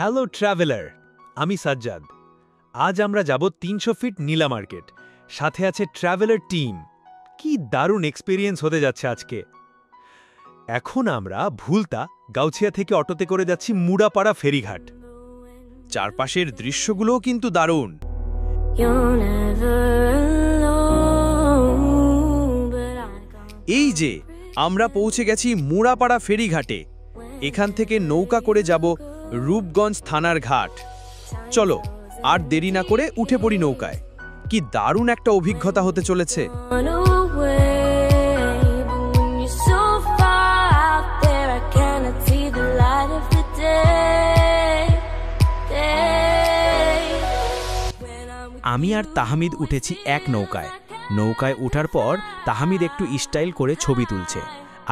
Hello traveller, আমি সাজ্জাদ। আজ আমরা যাব ৩০০ ফিট নীলা মার্কেট, সাথে আছে ট্রাভেলার টিম। কি দারুণ এক্সপেরিয়েন্স হতে যাচ্ছে আজকে। এখন আমরা ভুলতা গাউছিয়া থেকে অটোতে করে যাচ্ছি মুড়াপাড়া ফেরিঘাট। চারপাশের দৃশ্যগুলোও কিন্তু দারুণ। এই যে আমরা পৌঁছে গেছি মুড়াপাড়া ফেরিঘাটে। এখান থেকে নৌকা করে যাব রূপগঞ্জ থানার ঘাট। চলো আর দেরি না করে উঠে পড়ি নৌকায়। কি দারুণ একটা অভিজ্ঞতা হতে চলেছে। আমি আর তাহমিদ উঠেছি এক নৌকায়। নৌকায় ওঠার পর তাহমিদ একটু স্টাইল করে ছবি তুলছে,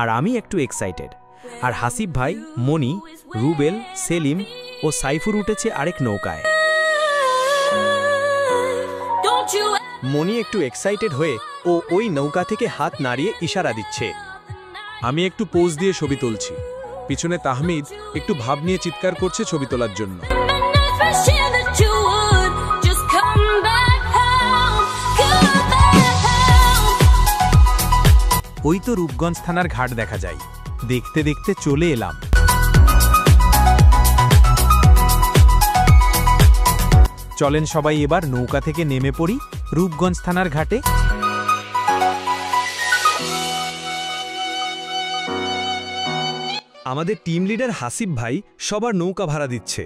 আর আমি একটু এক্সাইটেড। আর হাসিব ভাই, মনি, রুবেল, সেলিম ও সাইফুর উঠেছে আরেক নৌকায়। মনি একটু এক্সাইটেড হয়ে ও ওই নৌকা থেকে হাত নাড়িয়ে ইশারা দিচ্ছে। আমি একটু পোজ দিয়ে ছবি তুলছি। পিছনে তাহমিদ একটু ভাব নিয়ে চিৎকার করছে ছবি তোলার জন্য। ওই তো রূপগঞ্জ থানার ঘাট দেখা যায়। দেখতে দেখতে চলে এলাম। চলেন সবাই এবার নৌকা থেকে নেমে পড়ি রূপগঞ্জ থানার ঘাটে। আমাদের টিম লিডার হাসিব ভাই সবার নৌকা ভাড়া দিচ্ছে।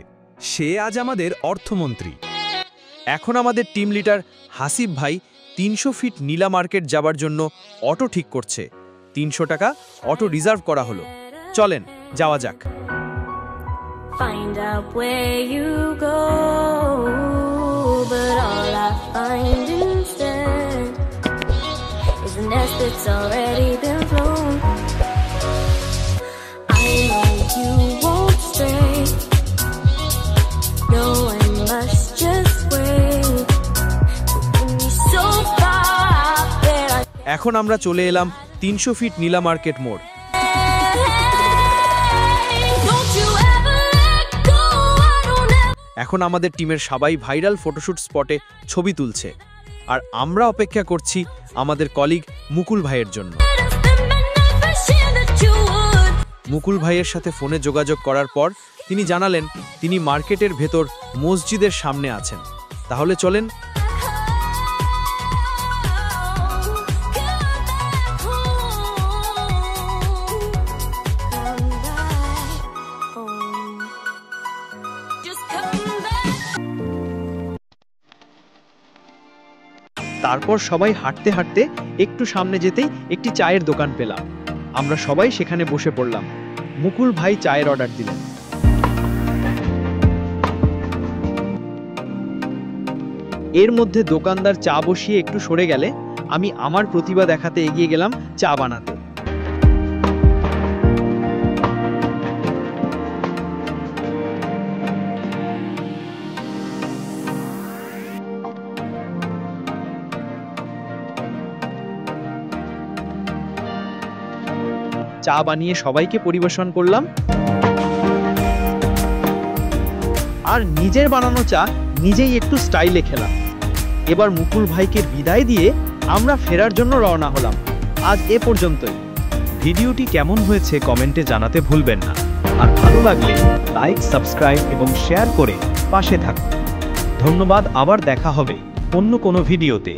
সে আজ আমাদের অর্থমন্ত্রী। এখন আমাদের টিম লিডার হাসিব ভাই ৩০০ ফিট নীলা মার্কেট যাবার জন্য অটো ঠিক করছে। ৩০০ টাকা অটো রিজার্ভ করা হলো। চলেন যাওয়া যাক। এখন আমরা চলে এলাম ৩০০ ফিট নীলা মার্কেট মোড়। এখন আমাদের টিমের সবাই ভাইরাল ফটোশুট স্পটে ছবি তুলছে, আর আমরা অপেক্ষা করছি আমাদের কলিগ মুকুল ভাইয়ের জন্য। মুকুল ভাইয়ের সাথে ফোনে যোগাযোগ করার পর তিনি জানালেন তিনি মার্কেটের ভেতর মসজিদের সামনে আছেন। তাহলে চলেন। তারপর সবাই হাঁটতে হাঁটতে একটু সামনে যেতেই একটি চায়ের দোকান পেলাম। আমরা সবাই সেখানে বসে পড়লাম। মুকুল ভাই চায়ের অর্ডার দিলেন। এর মধ্যে দোকানদার চা বসিয়ে একটু সরে গেলে আমি আমার প্রতিভা দেখাতে এগিয়ে গেলাম চা বানাতে। চা বানিয়ে সবাইকে পরিবেশন করলাম, আর নিজের বানানো চা নিজেই একটু স্টাইলে খেলাম। এবার মুকুল ভাইকে বিদায় দিয়ে আমরা ফেরার জন্য রওনা হলাম। আজ এ পর্যন্তই। ভিডিওটি কেমন হয়েছে কমেন্টে জানাতে ভুলবেন না, আর ভালো লাগলে লাইক, সাবস্ক্রাইব এবং শেয়ার করে পাশে থাকুন। ধন্যবাদ। আবার দেখা হবে অন্য কোনো ভিডিওতে।